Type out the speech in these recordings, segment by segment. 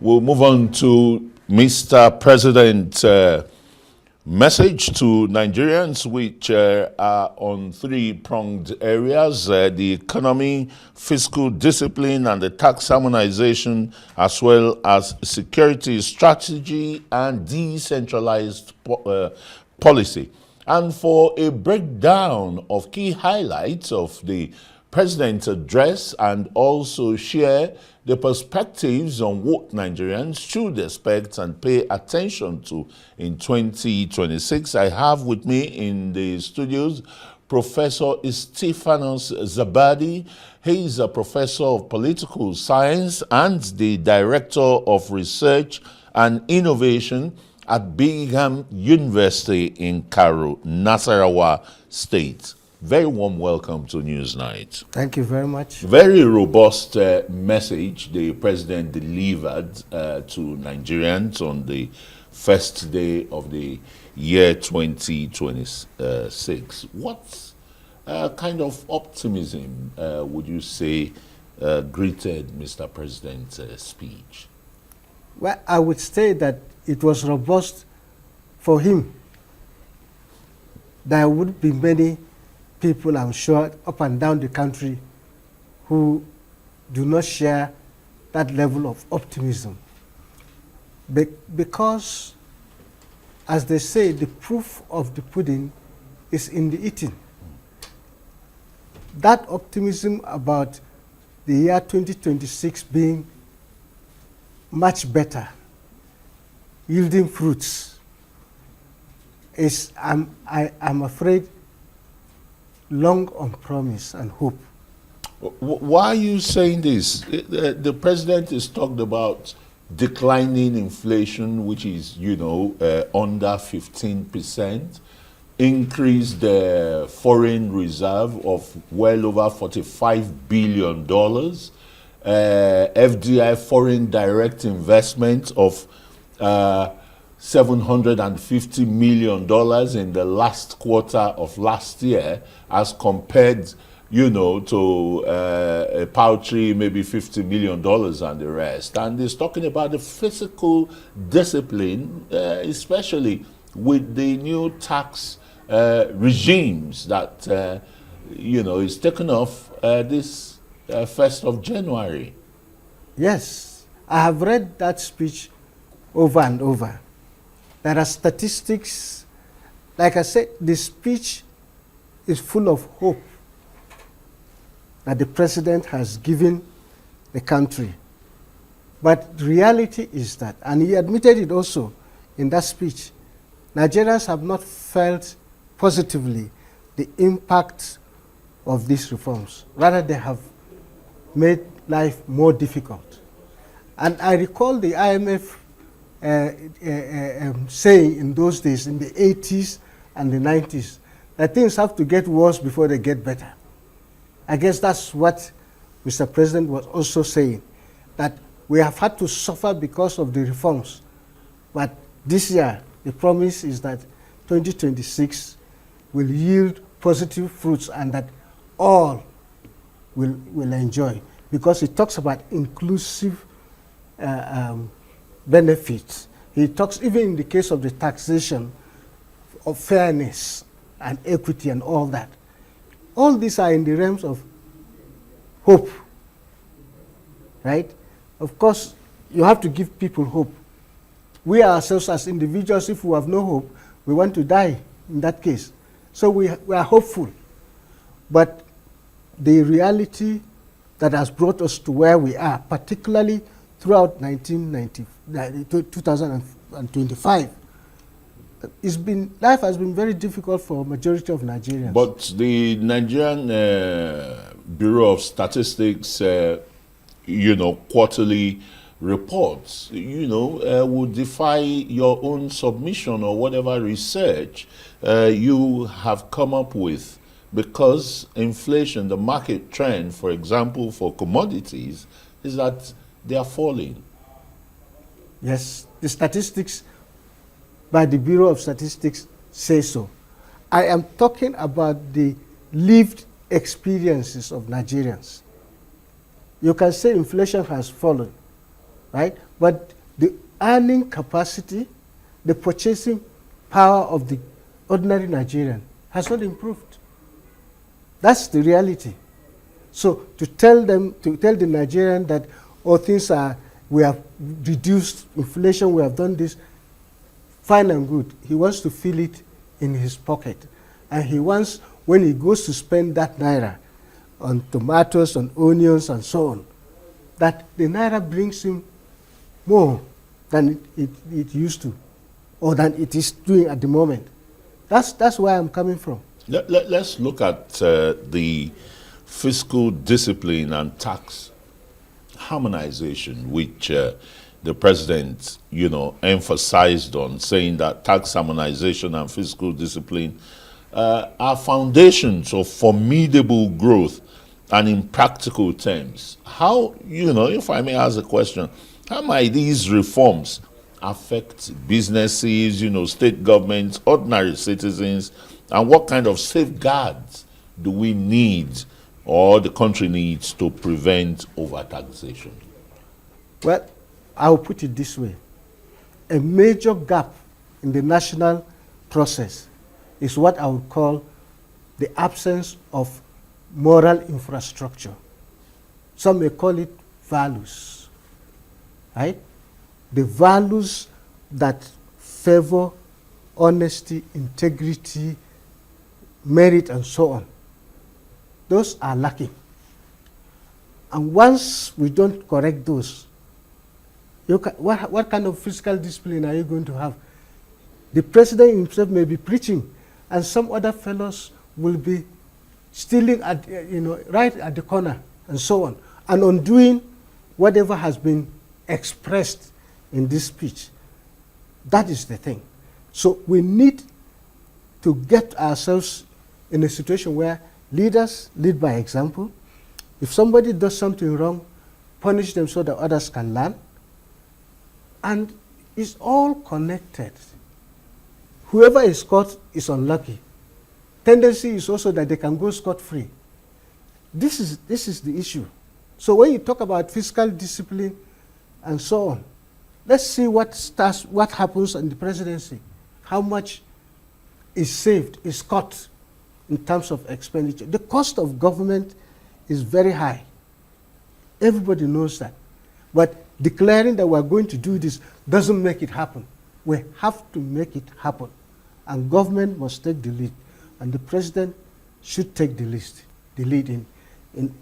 We'll move on to Mr. President's message to Nigerians, which are on three-pronged areas, the economy, fiscal discipline, and the tax harmonization, as well as security strategy and decentralized policy. And for a breakdown of key highlights of the President's address and also share the perspectives on what Nigerians should expect and pay attention to in 2026, I have with me in the studios Professor Istifanus Zabadi. He is a professor of political science and the director of research and innovation at Bingham University in Karo, Nasarawa State. Very warm welcome to Newsnight. Thank you very much. Very robust message the president delivered to Nigerians on the first day of the year 2026. What kind of optimism would you say greeted Mr. President's speech? Well, I would say that it was robust for him. There would be many people, I'm sure, up and down the country who do not share that level of optimism. Because, as they say, the proof of the pudding is in the eating. That optimism about the year 2026 being much better, yielding fruits, is, I'm afraid, long on promise and hope. Why are you saying this? The president has talked about declining inflation, which is, under 15%, increased the foreign reserve of well over $45 billion, FDI, foreign direct investment of $750 million in the last quarter of last year, as compared, to a paltry maybe $50 million and the rest. And he's talking about the fiscal discipline, especially with the new tax regimes that, is taken off this 1st of January. Yes, I have read that speech over and over. There are statistics. Like I said, the speech is full of hope that the president has given the country. But the reality is that, and he admitted it also in that speech, Nigerians have not felt positively the impact of these reforms. Rather, they have made life more difficult. And I recall the IMF saying in those days, in the 80s and the 90s, that things have to get worse before they get better. I guess that's what Mr. President was also saying, that we have had to suffer because of the reforms. But this year, the promise is that 2026 will yield positive fruits and that all will enjoy, because it talks about inclusive benefits. He talks, even in the case of the taxation, of fairness and equity and all that. All these are in the realms of hope, right? Of course, you have to give people hope. We ourselves as individuals, if we have no hope, we want to die in that case. So we are hopeful. But the reality that has brought us to where we are, particularly throughout 2025, life has been very difficult for a majority of Nigerians. But the Nigerian Bureau of Statistics, quarterly reports, would defy your own submission or whatever research you have come up with, because inflation, the market trend, for example, for commodities, is that they are falling. Yes, the statistics by the Bureau of Statistics say so. I am talking about the lived experiences of Nigerians. You can say inflation has fallen, right? But the earning capacity, the purchasing power of the ordinary Nigerian has not improved. That's the reality. So to tell the Nigerian that all things are, we have reduced inflation, we have done this, fine and good. He wants to feel it in his pocket. And he wants, when he goes to spend that naira on tomatoes, on onions, and so on, that the naira brings him more than it used to, or than it is doing at the moment. That's where I'm coming from. Let's look at the fiscal discipline and tax harmonization, which the president, emphasized on, saying that tax harmonization and fiscal discipline are foundations of formidable growth. And in practical terms, how, if I may ask a question, how might these reforms affect businesses, state governments, ordinary citizens, and what kind of safeguards do we need or the country needs to prevent overtaxation? Well, I'll put it this way. A major gap in the national process is what I would call the absence of moral infrastructure. Some may call it values, right? The values that favor honesty, integrity, merit, and so on. Those are lacking. And once we don't correct those, what kind of fiscal discipline are you going to have? The president himself may be preaching, and some other fellows will be stealing at, right at the corner, and so on, and undoing whatever has been expressed in this speech. That is the thing. So we need to get ourselves in a situation where leaders lead by example. If somebody does something wrong, punish them so that others can learn. And it's all connected. Whoever is caught is unlucky. Tendency is also that they can go scot-free. This is the issue. So when you talk about fiscal discipline and so on, let's see what happens in the presidency. How much is saved, is cut in terms of expenditure. The cost of government is very high. Everybody knows that. But declaring that we're going to do this doesn't make it happen. We have to make it happen. And government must take the lead. And the president should take the lead in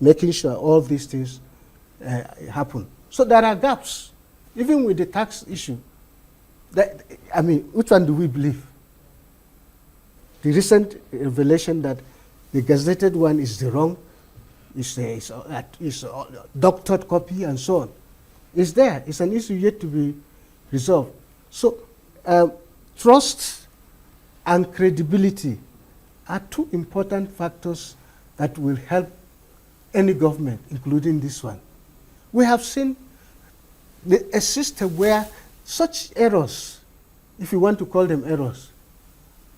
making sure all these things happen. So there are gaps. Even with the tax issue, which one do we believe? The recent revelation that the gazetted one is the wrong, is a doctored copy and so on, is there. It's an issue yet to be resolved. So trust and credibility are two important factors that will help any government, including this one. We have seen a system where such errors, if you want to call them errors,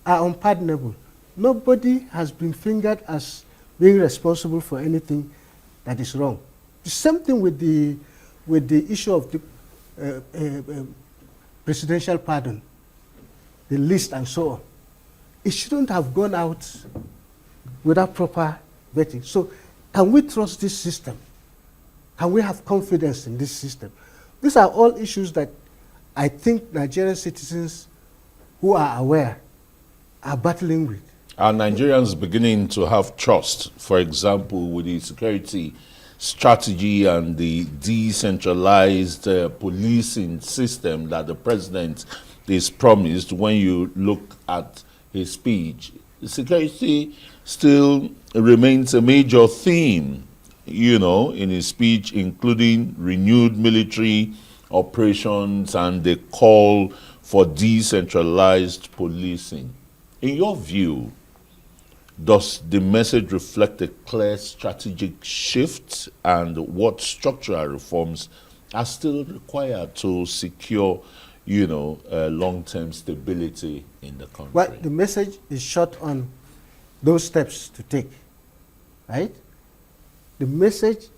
are unpardonable. Nobody has been fingered as being responsible for anything that is wrong. The same thing with the issue of the presidential pardon, the list and so on. It shouldn't have gone out without proper vetting. So can we trust this system? Can we have confidence in this system? These are all issues that I think Nigerian citizens who are aware are battling with. Are Nigerians beginning to have trust, for example, with the security strategy and the decentralized policing system that the president is promised? When you look at his speech, security still remains a major theme, in his speech, including renewed military operations and the call for decentralized policing. In your view, does the message reflect a clear strategic shift, and what structural reforms are still required to secure, long-term stability in the country? Well, the message is short on those steps to take, right? The message,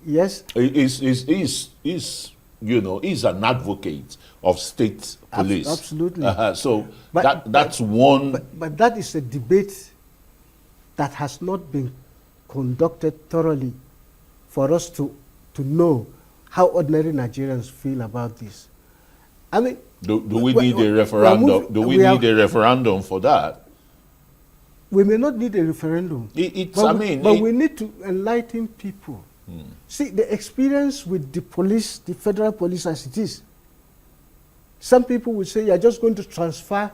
yes, is is an advocate of state police. Absolutely. So But- that's one. But that is a debate that has not been conducted thoroughly for us to know how ordinary Nigerians feel about this. I mean, Do we need a referendum? Do we need a referendum for that? we may not need a referendum. But we need to enlighten people. See, the experience with the police, the federal police as it is, some people will say you're just going to transfer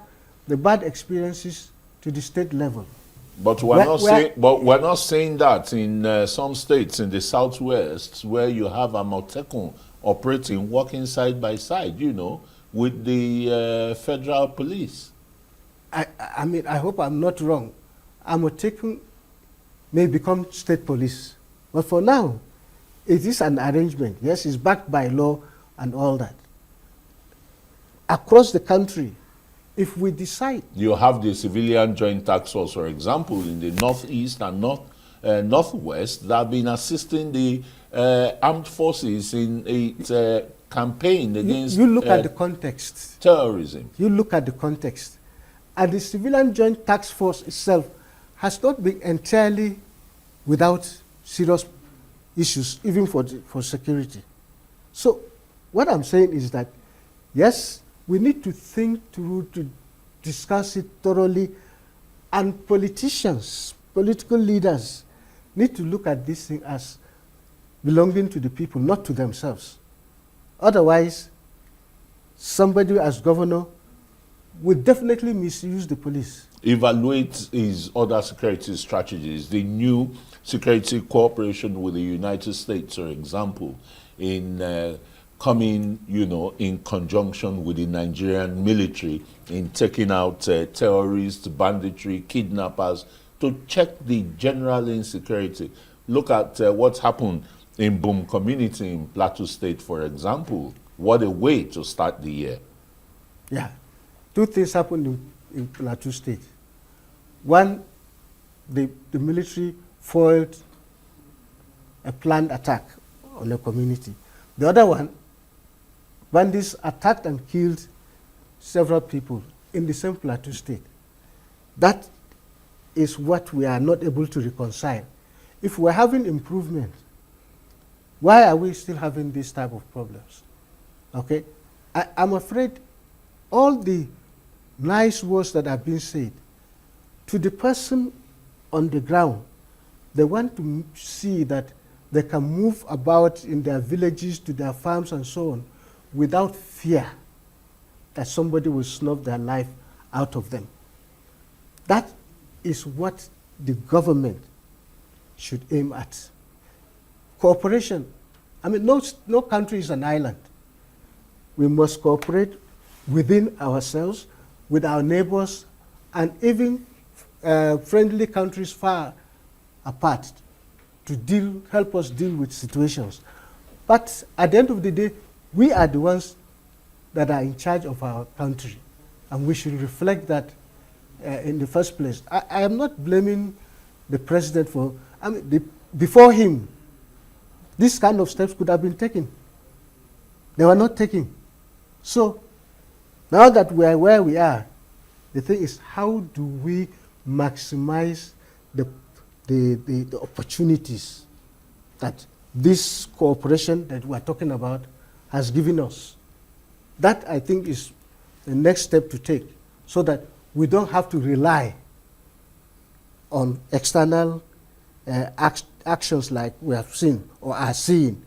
the bad experiences to the state level. But we're not saying that in some states in the southwest where you have Amotekun operating, working side by side, with the federal police. I mean, I hope I'm not wrong. Amotekun may become state police. But for now, it is an arrangement. Yes, it's backed by law and all that. Across the country, if we decide... You have the Civilian Joint Task Force, for example, in the northeast and northwest that have been assisting the armed forces in its campaign against you look at the context. Terrorism. You look at the context. And the Civilian Joint Task Force itself has not been entirely without serious issues, even for security. So what I'm saying is that, yes, we need to think through, to discuss it thoroughly, and politicians, political leaders, need to look at this thing as belonging to the people, not to themselves. Otherwise, somebody as governor will definitely misuse the police. Evaluate his other security strategies, the new security cooperation with the United States, for example, in coming, in conjunction with the Nigerian military in taking out terrorists, banditry, kidnappers, to check the general insecurity. Look at what's happened in Boom community in Plateau State, for example. What a way to start the year. Yeah. Two things happened in Plateau State. One, the military foiled a planned attack on a community. The other one, bandits attacked and killed several people in the same Plateau State. That is what we are not able to reconcile. If we're having improvement, why are we still having this type of problems? Okay? I'm afraid all the nice words that have been said, to the person on the ground, they want to see that they can move about in their villages, to their farms and so on, without fear that somebody will snuff their life out of them. That is what the government should aim at. Cooperation. I mean, no country is an island. We must cooperate within ourselves, with our neighbors, and even friendly countries far apart to help us deal with situations. But at the end of the day, we are the ones that are in charge of our country, and we should reflect that in the first place. I am not blaming the president for, before him, this kind of steps could have been taken. They were not taken. So now that we are where we are, the thing is, how do we maximize the opportunities that this cooperation that we are talking about has given us? That, I think, is the next step to take, so that we don't have to rely on external actions like we have seen or are seeing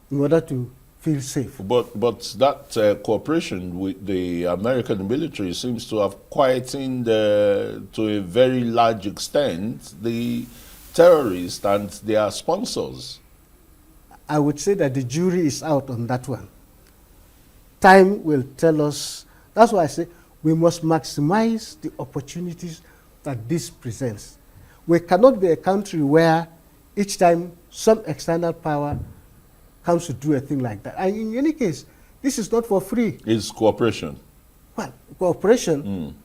in order to feel safe. But that cooperation with the American military seems to have quietened, to a very large extent, the terrorists and their sponsors. I would say that the jury is out on that one. Time will tell us. That's why I say we must maximize the opportunities that this presents. We cannot be a country where each time some external power comes to do a thing like that. And in any case, this is not for free. It's cooperation. Well, cooperation,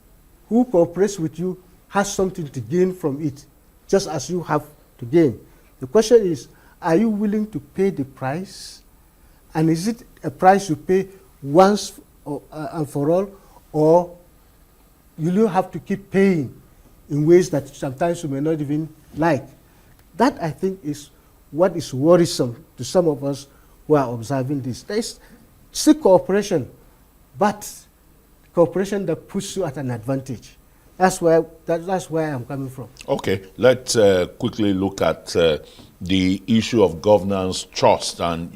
who cooperates with you has something to gain from it, just as you have to gain. The question is, are you willing to pay the price? And is it a price you pay once and for all, or you have to keep paying in ways that sometimes you may not even like? That, I think, is what is worrisome to some of us who are observing this. There is still cooperation, but cooperation that puts you at an advantage. That's where I'm coming from. Okay, let's quickly look at the issue of governance, trust, and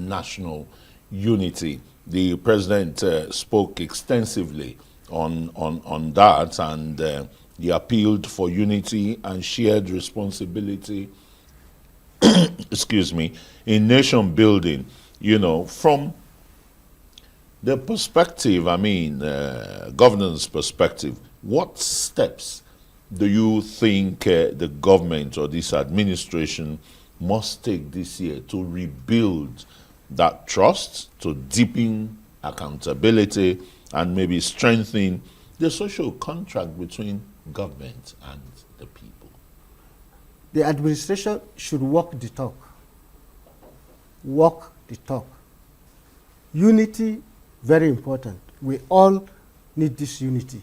national unity. The president spoke extensively on that, and he appealed for unity and shared responsibility. Excuse me, in nation building. From the perspective, governance perspective, what steps do you think the government or this administration must take this year to rebuild that trust, to deepen accountability, and maybe strengthen the social contract between government and the people? The administration should walk the talk. Walk the talk. Unity, very important. We all need this unity.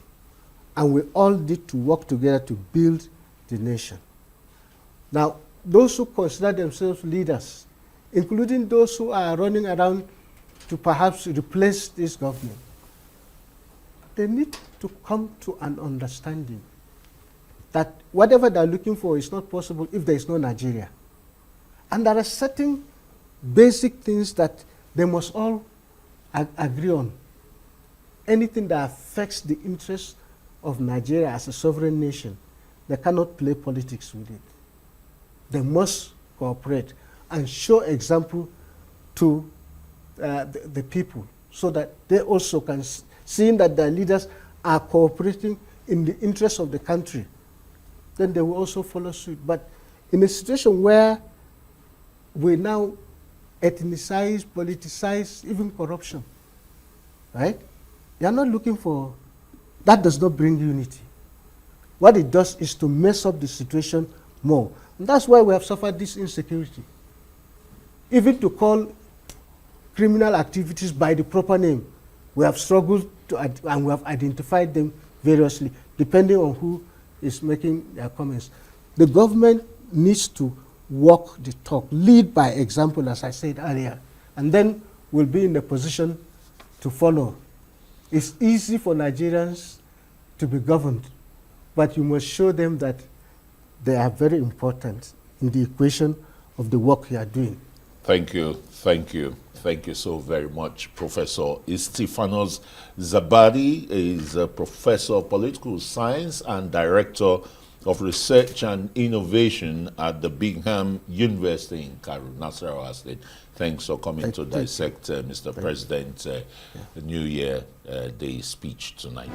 And we all need to work together to build the nation. Now, those who consider themselves leaders, including those who are running around to perhaps replace this government, they need to come to an understanding that whatever they're looking for is not possible if there is no Nigeria. And there are certain basic things that they must all agree on. Anything that affects the interests of Nigeria as a sovereign nation, they cannot play politics with it. They must cooperate and show example to the people so that they also can see that their leaders are cooperating in the interest of the country. Then they will also follow suit. But in a situation where we now ethnicize, politicize, even corruption, right? You are not looking for, that does not bring unity. What it does is to mess up the situation more. And that's why we have suffered this insecurity. Even to call criminal activities by the proper name, we have struggled to, and we have identified them variously, depending on who is making their comments. The government needs to walk the talk, lead by example, as I said earlier, and then we'll be in a position to follow. It's easy for Nigerians to be governed, but you must show them that they are very important in the equation of the work you are doing. Thank you, thank you. Thank you so very much, Professor Istifanus. Zabadi is a professor of political science and director of research and innovation at the Bingham University in Cairo, Nasarawa State. Thanks for coming to dissect, Mr. President, the New Year Day speech tonight.